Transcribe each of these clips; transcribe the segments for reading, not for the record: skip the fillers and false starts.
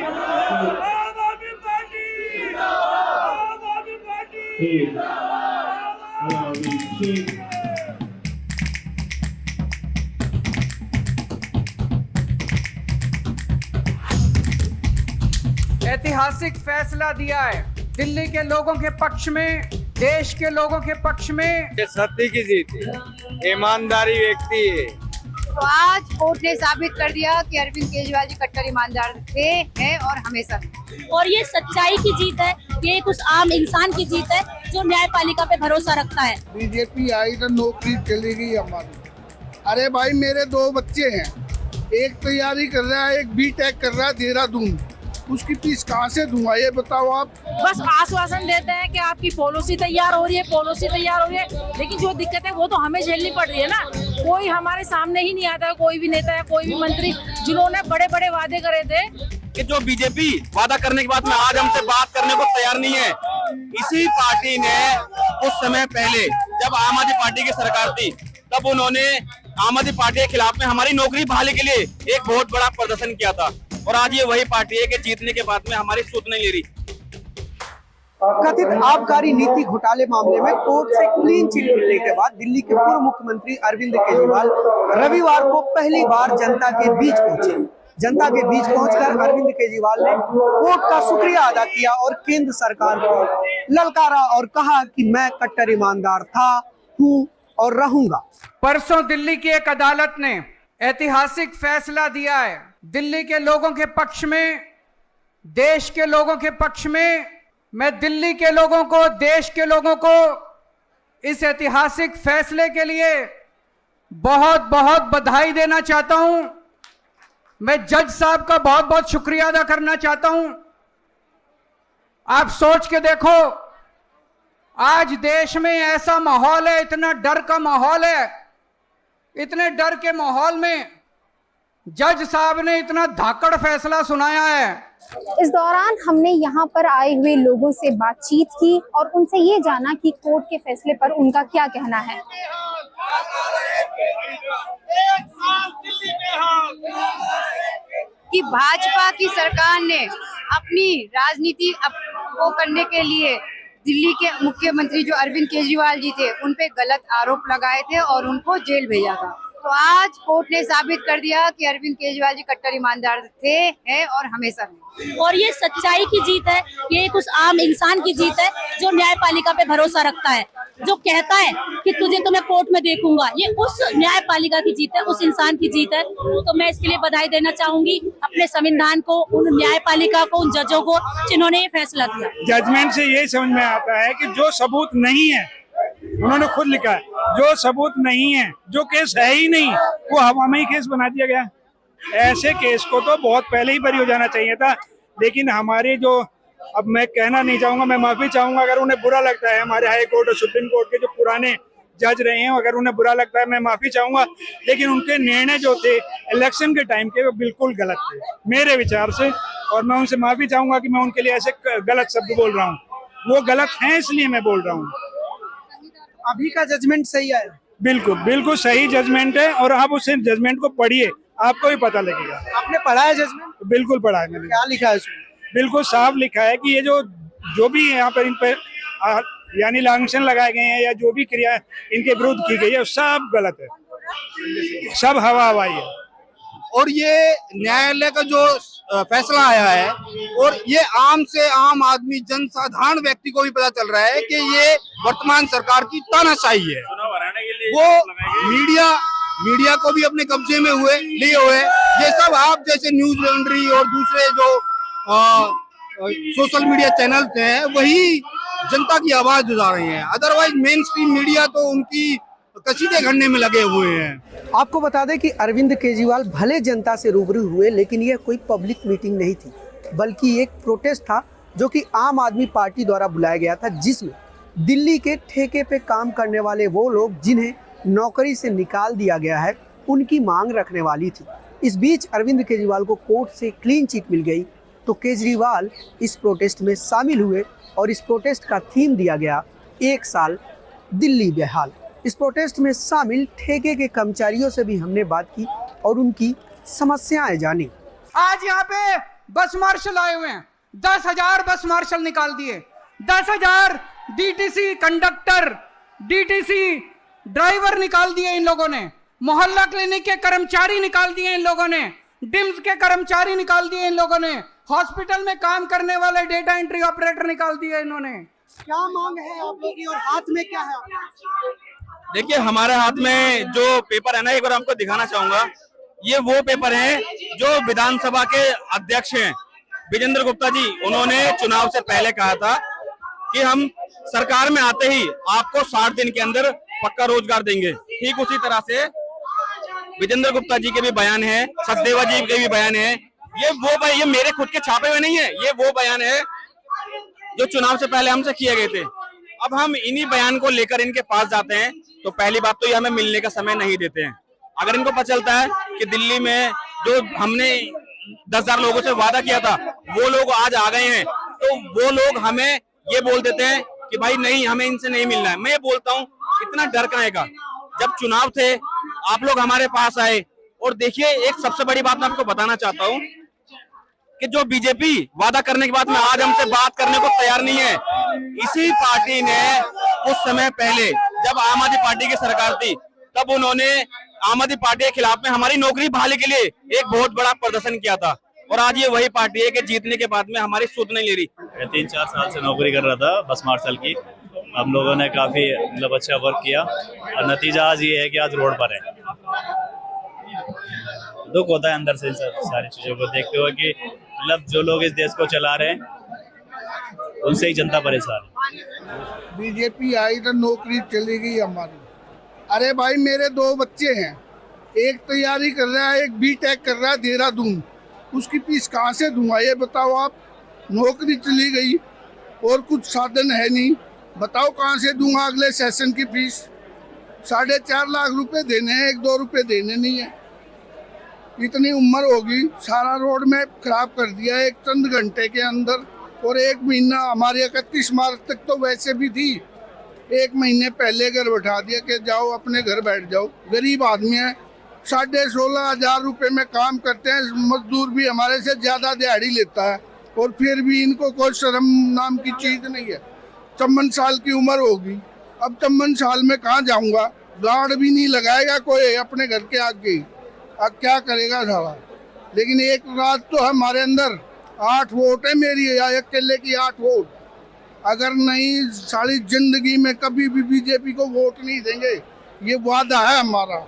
आम आदमी पार्टी, आम आदमी पार्टी। ऐतिहासिक फैसला दिया है दिल्ली के लोगों के पक्ष में, देश के लोगों के पक्ष में। ये सत्य की जीत है, ईमानदारी व्यक्ति है। तो आज कोर्ट ने साबित कर दिया कि अरविंद केजरीवाल जी कट्टर ईमानदार थे, हैं और हमेशा। और ये सच्चाई की जीत है, ये उस आम इंसान की जीत है जो न्यायपालिका पे भरोसा रखता है। बीजेपी आई तो नौकरी चली गई हमारी। अरे भाई मेरे 2 बच्चे हैं, एक तैयारी कर रहा है, एक बीटेक कर रहा है देहरादून, उसकी फीस कहाँ से दूंगा ये बताओ आप। बस आश्वासन देते हैं कि आपकी पॉलिसी तैयार हो रही है, पॉलिसी तैयार हो रही है, लेकिन जो दिक्कत है वो तो हमें झेलनी पड़ रही है ना। कोई हमारे सामने ही नहीं आता है, कोई भी नेता है, कोई भी मंत्री जिन्होंने बड़े बड़े वादे करे थे कि जो बीजेपी वादा करने के बाद में आज हमसे बात करने को तैयार नहीं है। इसी पार्टी ने कुछ समय पहले जब आम आदमी पार्टी की सरकार थी तब उन्होंने आम आदमी पार्टी के खिलाफ में हमारी नौकरी बहाली के लिए एक बहुत बड़ा प्रदर्शन किया था, और आज ये वही पार्टी है कि जीतने के बाद में हमारी सुध नहीं ले रही। कथित आबकारी नीति घोटाले मामले में कोर्ट से क्लीन चिट मिलने के बाद दिल्ली के पूर्व मुख्यमंत्री अरविंद केजरीवाल रविवार को पहली बार जनता के बीच पहुंचे। जनता के बीच पहुंचकर अरविंद केजरीवाल ने कोर्ट का शुक्रिया अदा किया और केंद्र सरकार को ललकारा और कहा कि मैं कट्टर ईमानदार था, हूं और रहूंगा। परसों दिल्ली की एक अदालत ने ऐतिहासिक फैसला दिया है दिल्ली के लोगों के पक्ष में, देश के लोगों के पक्ष में। मैं दिल्ली के लोगों को, देश के लोगों को इस ऐतिहासिक फैसले के लिए बहुत बहुत बधाई देना चाहता हूं। मैं जज साहब का बहुत बहुत शुक्रिया अदा करना चाहता हूं। आप सोच के देखो, आज देश में ऐसा माहौल है, इतना डर का माहौल है, इतने डर के माहौल में जज साहब ने इतना धाकड़ फैसला सुनाया है। इस दौरान हमने यहाँ पर आए हुए लोगों से बातचीत की और उनसे ये जाना कि कोर्ट के फैसले पर उनका क्या कहना है। कि भाजपा की सरकार ने अपनी राजनीति को करने के लिए दिल्ली के मुख्यमंत्री जो अरविंद केजरीवाल जी थे उन पे गलत आरोप लगाए थे और उनको जेल भेजा था। तो आज कोर्ट ने साबित कर दिया कि अरविंद केजरीवाल जी कट्टर ईमानदार थे, हैं और हमेशा रहेंगे। और ये सच्चाई की जीत है, ये उस आम इंसान की जीत है जो न्यायपालिका पे भरोसा रखता है, जो कहता है कि तुझे तो मैं कोर्ट में देखूंगा। ये उस न्यायपालिका की जीत है, उस इंसान की जीत है। तो मैं इसके लिए बधाई देना चाहूंगी अपने संविधान को, उन न्यायपालिका को, उन जजों को जिन्होंने ये फैसला दिया। जजमेंट से यही समझ में आता है कि जो सबूत नहीं है, उन्होंने खुद लिखा है, जो सबूत नहीं है, जो केस है ही नहीं, वो हवा में ही केस बना दिया गया। ऐसे केस को तो बहुत पहले ही बरी हो जाना चाहिए था। लेकिन हमारे जो, अब मैं कहना नहीं चाहूंगा, मैं माफी चाहूंगा अगर उन्हें बुरा लगता है, हमारे हाई कोर्ट और सुप्रीम कोर्ट के जो पुराने जज रहे हैं अगर उन्हें बुरा लगता है, मैं माफी चाहूंगा। लेकिन उनके निर्णय जो थे इलेक्शन के टाइम के वो बिल्कुल गलत थे मेरे विचार से, और मैं उनसे माफी चाहूंगा कि मैं उनके लिए ऐसे गलत शब्द बोल रहा हूँ। वो गलत है इसलिए मैं बोल रहा हूँ। अभी का जजमेंट सही है? बिल्कुल बिल्कुल सही जजमेंट है, और आप उस जजमेंट को पढ़िए, आपको भी पता लगेगा। आपने पढ़ा है जजमेंट? बिल्कुल पढ़ा है मैंने। क्या लिखा है उसमें? बिल्कुल साफ लिखा है कि ये जो भी यहाँ पर इन पर यानी लांछन लगाए गए हैं या जो भी क्रिया इनके विरुद्ध की गई है सब गलत है, सब हवा हवाई है। और ये न्यायालय का जो फैसला आया है, और ये आम से आम आदमी जनसाधारण व्यक्ति को भी पता चल रहा है कि ये वर्तमान सरकार की तानाशाही है। वो मीडिया को भी अपने कब्जे में लिए हुए, ये सब आप जैसे न्यूज लॉन्ड्री और दूसरे जो सोशल मीडिया चैनल्स हैं वही जनता की आवाज उठा रहे हैं। अदरवाइज मेन स्ट्रीम मीडिया तो उनकी कसीदे घड़ने में लगे हुए हैं। आपको बता दें कि अरविंद केजरीवाल भले जनता से रूबरू हुए, लेकिन यह कोई पब्लिक मीटिंग नहीं थी, बल्कि एक प्रोटेस्ट था जो कि आम आदमी पार्टी द्वारा बुलाया गया था, जिसमें दिल्ली के ठेके पे काम करने वाले वो लोग जिन्हें नौकरी से निकाल दिया गया है उनकी मांग रखने वाली थी। इस बीच अरविंद केजरीवाल को कोर्ट से क्लीन चिट मिल गई, तो केजरीवाल इस प्रोटेस्ट में शामिल हुए और इस प्रोटेस्ट का थीम दिया गया 1 साल दिल्ली बेहाल। इस प्रोटेस्ट में शामिल ठेके के कर्मचारियों से भी हमने बात की और उनकी समस्याएं जानी। आज यहाँ पे बस मार्शल आए हुए हैं, 10,000 बस मार्शल निकाल दिए, 10,000 डीटीसी कंडक्टर, डीटीसी ड्राइवर निकाल दिए इन लोगों ने, मोहल्ला क्लिनिक के कर्मचारी निकाल दिए इन लोगों ने, डिम्स के कर्मचारी निकाल दिए इन लोगों ने, हॉस्पिटल में काम करने वाले डेटा एंट्री ऑपरेटर निकाल दिए इन्होंने। क्या मांग है आप लोगों की और हाथ में क्या है? देखिए हमारे हाथ में जो पेपर है ना, एक बार आपको दिखाना चाहूंगा। ये वो पेपर है जो विधानसभा के अध्यक्ष हैं विजेंद्र गुप्ता जी, उन्होंने चुनाव से पहले कहा था कि हम सरकार में आते ही आपको 60 दिन के अंदर पक्का रोजगार देंगे। ठीक उसी तरह से विजेंद्र गुप्ता जी के भी बयान है, सचदेवा जी के भी बयान है। ये मेरे खुद के छापे हुए नहीं है, ये वो बयान है जो चुनाव से पहले हमसे किए गए थे। अब हम इन्हीं बयान को लेकर इनके पास जाते हैं तो पहली बात तो ये हमें मिलने का समय नहीं देते हैं। अगर इनको पता चलता है कि दिल्ली में जो हमने 10,000 लोगों से वादा किया था वो लोग आज आ गए हैं, तो वो लोग हमें ये बोल देते हैं कि भाई नहीं, हमें इनसे नहीं मिलना है। मैं ये बोलता हूँ इतना डर काहे का? जब चुनाव थे आप लोग हमारे पास आए, और देखिए एक सबसे बड़ी बात मैं आपको बताना चाहता हूँ कि जो बीजेपी वादा करने के बाद में आज हमसे बात करने को तैयार नहीं है, इसी पार्टी ने कुछ समय पहले जब आम आदमी पार्टी की सरकार थी तब उन्होंने आम आदमी पार्टी के खिलाफ में हमारी नौकरी बहाली के लिए एक बहुत बड़ा प्रदर्शन किया था, और आज ये वही पार्टी है कि जीतने के बाद में हमारी सुध नहीं ले रही। 3-4 साल से नौकरी कर रहा था बस मार्शल की। हम लोगों ने काफी मतलब अच्छा वर्क किया और नतीजा आज ये है कि आज रोड पर है। दुख होता है अंदर से इन सारी चीजों को देखते हुए कि मतलब जो लोग इस देश को चला रहे हैं उनसे ही जनता परेशान है। बीजेपी आई तो नौकरी चली गई हमारी। अरे भाई मेरे 2 बच्चे हैं, एक तैयारी कर रहा है, एक बीटेक कर रहा है देहरादून, उसकी फीस कहाँ से दूंगा ये बताओ आप? नौकरी चली गई और कुछ साधन है नहीं, बताओ कहाँ से दूंगा अगले सेशन की फीस? 4.5 लाख रुपए देने हैं, 1-2 रुपए देने नहीं है। इतनी उम्र होगी, सारा रोड में खराब कर दिया एक चंद घंटे के अंदर, और 1 महीना हमारे 31 मार्च तक तो वैसे भी थी, 1 महीने पहले घर बैठा दिया कि जाओ अपने घर बैठ जाओ। गरीब आदमी है, 16,500 रुपए में काम करते हैं, मजदूर भी हमारे से ज्यादा दिहाड़ी लेता है, और फिर भी इनको कोई शर्म नाम की चीज नहीं है। 54 साल की उम्र होगी, अब 54 साल में कहाँ जाऊंगा? गार्ड भी नहीं लगाएगा कोई अपने घर के आगे, अब क्या करेगा साला? लेकिन एक रात तो हमारे अंदर 8 वोट है मेरी, या अकेले की 8 वोट। अगर नहीं सारी जिंदगी में कभी भी बीजेपी को वोट नहीं देंगे, ये वादा है हमारा।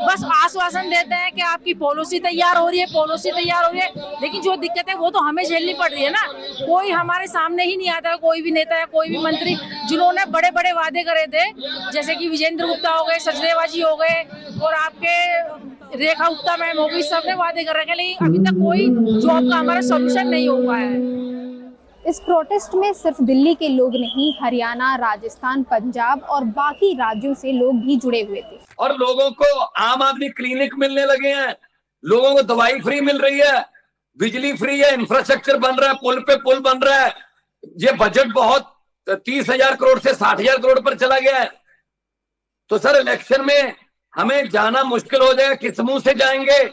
बस आश्वासन देते हैं कि आपकी पॉलिसी तैयार हो रही है, पॉलिसी तैयार हो रही है, लेकिन जो दिक्कत है वो तो हमें झेलनी पड़ रही है ना। कोई हमारे सामने ही नहीं आता, कोई भी नेता है, कोई भी मंत्री जिन्होंने बड़े बड़े वादे करे थे, जैसे कि विजेंद्र गुप्ता हो गए, सचदेवा जी हो गए, और आपके रेखा गुप्ता मैम हो गई, सबने वादे कर रखे, लेकिन अभी तक कोई जॉब का हमारा सोल्यूशन नहीं हो पाया है। इस प्रोटेस्ट में सिर्फ दिल्ली के लोग नहीं, हरियाणा, राजस्थान, पंजाब और बाकी राज्यों से लोग भी जुड़े हुए थे। और लोगों को आम आदमी क्लिनिक मिलने लगे हैं, लोगों को दवाई फ्री मिल रही है, बिजली फ्री है, इंफ्रास्ट्रक्चर बन रहा है, पुल पे पुल बन रहा है। ये बजट बहुत 30,000 करोड़ से 60,000 करोड़ पर चला गया है। तो सर इलेक्शन में हमें जाना मुश्किल हो जाएगा, किस मुंह से जाएंगे?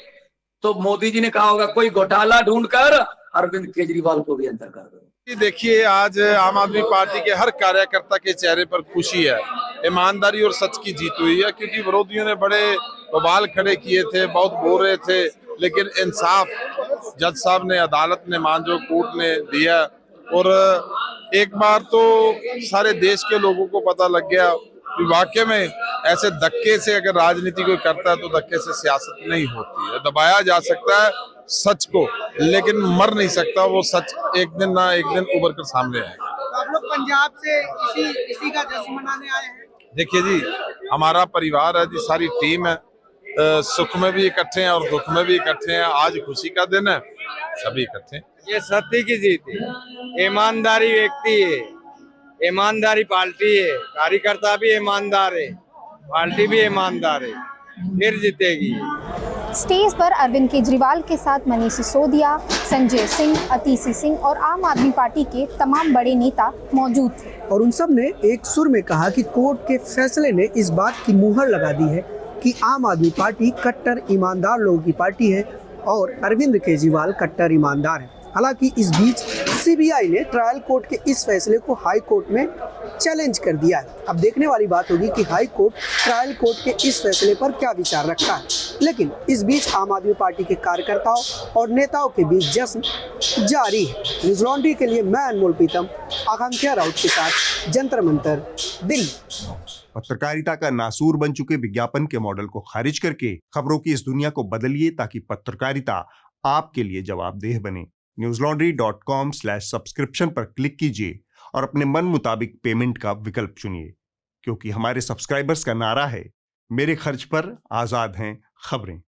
तो मोदी जी ने कहा होगा कोई घोटाला ढूंढकर अरविंद केजरीवाल को भी अंदर कर दो। देखिए आज आम आदमी पार्टी के हर कार्यकर्ता के चेहरे पर खुशी है, ईमानदारी और सच की जीत हुई है, क्योंकि विरोधियों ने बड़े बवाल खड़े किए थे, बहुत बोल रहे थे, लेकिन इंसाफ जज साहब ने, अदालत ने, मानजो कोर्ट ने दिया। और एक बार तो सारे देश के लोगों को पता लग गया कि वाकई में ऐसे धक्के से अगर राजनीति कोई करता है तो धक्के से सियासत नहीं होती है। दबाया जा सकता है सच को, लेकिन मर नहीं सकता वो सच, एक दिन ना एक दिन उभर कर सामने आएगा। तो आप लोग पंजाब से इसी का जश्न मनाने आए हैं? देखिए जी, हमारा परिवार है जी, सारी टीम है, सुख में भी इकट्ठे हैं और दुख में भी इकट्ठे हैं। आज खुशी का दिन है, सभी इकट्ठे हैं। ये सत्य की जीत है, ईमानदारी व्यक्ति है, ईमानदारी पार्टी है, कार्यकर्ता भी ईमानदार है, पार्टी भी ईमानदार है, फिर जीतेगी। स्टेज पर अरविंद केजरीवाल के साथ मनीष सिसोदिया, संजय सिंह, अतीसी सिंह और आम आदमी पार्टी के तमाम बड़े नेता मौजूद थे, और उन सब ने एक सुर में कहा कि कोर्ट के फैसले ने इस बात की मुहर लगा दी है कि आम आदमी पार्टी कट्टर ईमानदार लोगों की पार्टी है और अरविंद केजरीवाल कट्टर ईमानदार है। हालांकि इस बीच सीबीआई ने ट्रायल कोर्ट के इस फैसले को हाई कोर्ट में चैलेंज कर दिया है। अब देखने वाली बात होगी कि हाई कोर्ट ट्रायल कोर्ट के इस फैसले पर क्या विचार रखता है। लेकिन इस बीच आम आदमी पार्टी के कार्यकर्ताओं और नेताओं के बीच जश्न जारी है। न्यूज लॉन्ड्री के लिए मैं अनमोल प्रीतम, आकांक्षा राउत के साथ, जंतर मंतर, दिल्ली। पत्रकारिता का नासूर बन चुके विज्ञापन के मॉडल को खारिज करके खबरों की इस दुनिया को बदलिए ताकि पत्रकारिता आपके लिए जवाबदेह बने। newslaundry.com/subscription पर क्लिक कीजिए और अपने मन मुताबिक पेमेंट का विकल्प चुनिए, क्योंकि हमारे सब्सक्राइबर्स का नारा है, मेरे खर्च पर आजाद हैं खबरें।